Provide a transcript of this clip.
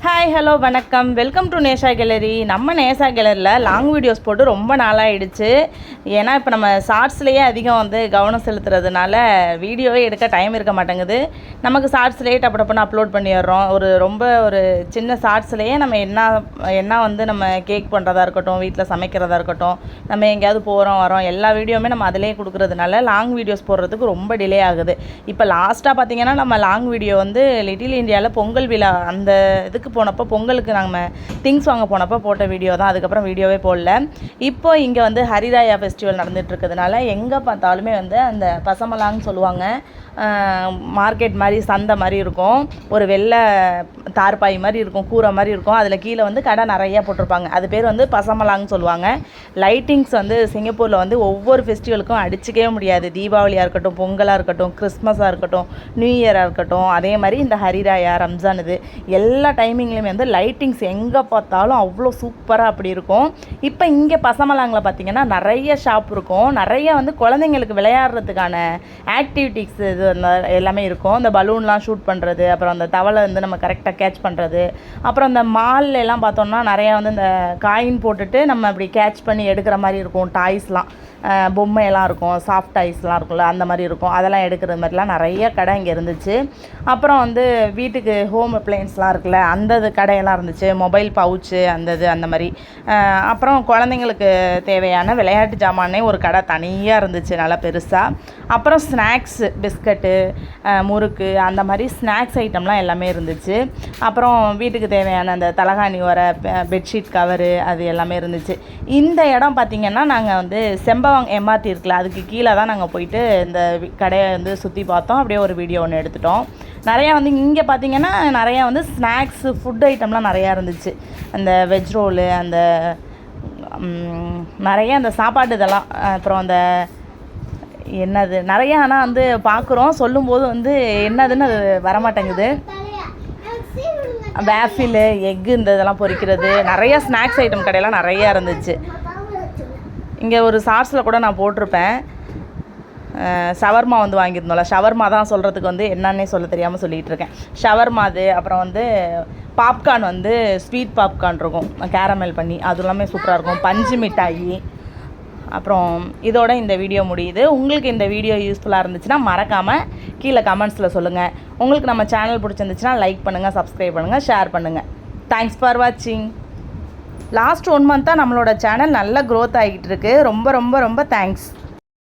Hi hello வணக்கம், welcome to நேஷா gallery. நம்ம நேஷா கேலரியில் long videos போட்டு ரொம்ப நாளாகிடுச்சு. ஏன்னா இப்போ நம்ம ஷார்ட்ஸ்லேயே அதிகம் கவனம் செலுத்துறதுனால வீடியோவே எடுக்க டைம் இருக்க மாட்டேங்குது. நமக்கு ஷார்ட்ஸ்லேயே டப்புன்னு அப்லோட் பண்ணிடுறோம். ஒரு சின்ன ஷார்ட்ஸ்லேயே நம்ம என்ன நம்ம கேக் பண்ணுறதா இருக்கட்டும், வீட்டில் சமைக்கிறதா இருக்கட்டும், நம்ம எங்கேயாவது போகிறோம் வரோம் எல்லா வீடியோவுமே நம்ம அதிலே கொடுக்குறதுனால லாங் வீடியோஸ் போடுறதுக்கு ரொம்ப டிலே ஆகுது. இப்போ லாஸ்ட்டாக பார்த்திங்கன்னா நம்ம லாங் வீடியோ லிட்டில் இந்தியாவில் பொங்கல் விழா அந்த இதுக்கு போனப்போ, பொங்கலுக்கு நம்ம திங்ஸ் வாங்க போனப்போ போட்ட வீடியோ தான். அதுக்கப்புறம் வீடியோவே போடல. இப்போ இங்கே ஹரிராயா ஃபெஸ்டிவல் நடந்துட்டு இருக்கிறதுனால எங்கே பார்த்தாலுமே அந்த பசமலான்னு சொல்லுவாங்க, மார்க்கெட் மாதிரி சந்தை மாதிரி இருக்கும். ஒரு வெள்ளை தார்பாய் மாதிரி இருக்கும், கூரை மாதிரி இருக்கும். அதில் கீழே கடை நிறையா போட்டிருப்பாங்க. அது பேர் பசமலான்னு சொல்லுவாங்க. லைட்டிங்ஸ் சிங்கப்பூரில் ஒவ்வொரு ஃபெஸ்டிவலுக்கும் அடிச்சிக்கவே முடியாது. தீபாவளியாக இருக்கட்டும், பொங்கலாக இருக்கட்டும், கிறிஸ்மஸாக இருக்கட்டும், நியூ இயராக இருக்கட்டும், அதே மாதிரி இந்த ஹரிராயா, ரம்ஜான், இது எல்லா டைமிங்லேயுமே லைட்டிங்ஸ் எங்கே பார்த்தாலும் அவ்வளோ சூப்பராக அப்படி இருக்கும். இப்போ இங்கே பசமலாங்கில் பார்த்திங்கன்னா நிறைய ஷாப் இருக்கும். நிறைய குழந்தைங்களுக்கு விளையாடுறதுக்கான ஆக்டிவிட்டிஸ் இது எல்லாமே இருக்கும். இந்த பலூன்லாம் ஷூட் பண்ணுறது, அப்புறம் அந்த தவளை நம்ம கரெக்டாக கேட்ச் பண்ணுறது, அப்புறம் இந்த மால்ல எல்லாம் பார்த்தோம்னா நிறையா இந்த காயின் போட்டுட்டு நம்ம அப்படி கேட்ச் பண்ணி எடுக்கிற மாதிரி இருக்கும். டாய்ஸ்லாம், பொம்மையெல்லாம் இருக்கும், சாஃப்ட் டாய்ஸ்லாம் இருக்கும்ல, அந்த மாதிரி இருக்கும். அதெல்லாம் எடுக்கிறது மாதிரிலாம் நிறைய கடை இங்கே இருந்துச்சு. அப்புறம் வீட்டுக்கு ஹோம் அப்ளையன்ஸ்லாம் இருக்குல்ல, அந்த கடையெல்லாம் இருந்துச்சு. மொபைல் பவுச்சு அந்த மாதிரி. அப்புறம் குழந்தைங்களுக்கு தேவையான விளையாட்டு ஜாமானே ஒரு கடை தனியாக இருந்துச்சு, நல்லா பெருசாக. அப்புறம் ஸ்நாக்ஸு, பிஸ்கட்டு, முறுக்கு, அந்த மாதிரி ஸ்நாக்ஸ் ஐட்டம்லாம் எல்லாமே இருந்துச்சு. அப்புறம் வீட்டுக்கு தேவையான அந்த தலகாணி வர பெட்ஷீட் கவரு, அது எல்லாமே இருந்துச்சு. இந்த இடம் பார்த்திங்கன்னா நாங்கள் செம்பவங் எம்ஆர்டி இருக்குல்ல, அதுக்கு கீழே தான் நாங்கள் போயிட்டு இந்த கடையை சுற்றி பார்த்தோம். அப்படியே ஒரு வீடியோ ஒன்று எடுத்துட்டோம். நிறையா இங்கே பார்த்திங்கன்னா நிறையா ஸ்நாக்ஸு, ஃபுட் ஐட்டம்லாம் நிறையா இருந்துச்சு. அந்த வெஜ் ரோலு, அந்த நிறைய அந்த சாப்பாடு இதெல்லாம், அப்புறம் அந்த என்னது நிறையா. ஆனால் பார்க்குறோம், சொல்லும்போது என்னதுன்னு அது வரமாட்டேங்குது. வேஃபிலு, எக்கு, இதெல்லாம் பொரிக்கிறது, நிறையா ஸ்நாக்ஸ் ஐட்டம் கடையெல்லாம் நிறையா இருந்துச்சு. இங்கே ஒரு ஷார்ட்ஸில் கூட நான் போட்டிருப்பேன். ஷவர்மா வாங்கியிருந்தோம்ல, ஷவர்மா தான் சொல்கிறதுக்கு என்னன்னே சொல்ல தெரியாமல் சொல்லிகிட்டு இருக்கேன். ஷவர்மா அது. அப்புறம் பாப்கார்ன், ஸ்வீட் பாப்கார்ன் இருக்கும், கேரமல் பண்ணி, அது எல்லாமே சூப்பராக இருக்கும். பஞ்சு மிட்டாயி. அப்புறம் இதோட இந்த வீடியோ முடியுது. உங்களுக்கு இந்த வீடியோ யூஸ்ஃபுல்லாக இருந்துச்சுன்னா மறக்காமல் கீழே கமெண்ட்ஸில் சொல்லுங்கள். உங்களுக்கு நம்ம சேனல் பிடிச்சிருந்துச்சுன்னா லைக் பண்ணுங்கள், சப்ஸ்கிரைப் பண்ணுங்கள், ஷேர் பண்ணுங்கள். தேங்க்ஸ் ஃபார் வாட்சிங். லாஸ்ட் 1 மந்த்தாக நம்மளோட சேனல் நல்ல க்ரோத் ஆகிட்டு இருக்கு. ரொம்ப ரொம்ப ரொம்ப தேங்க்ஸ்.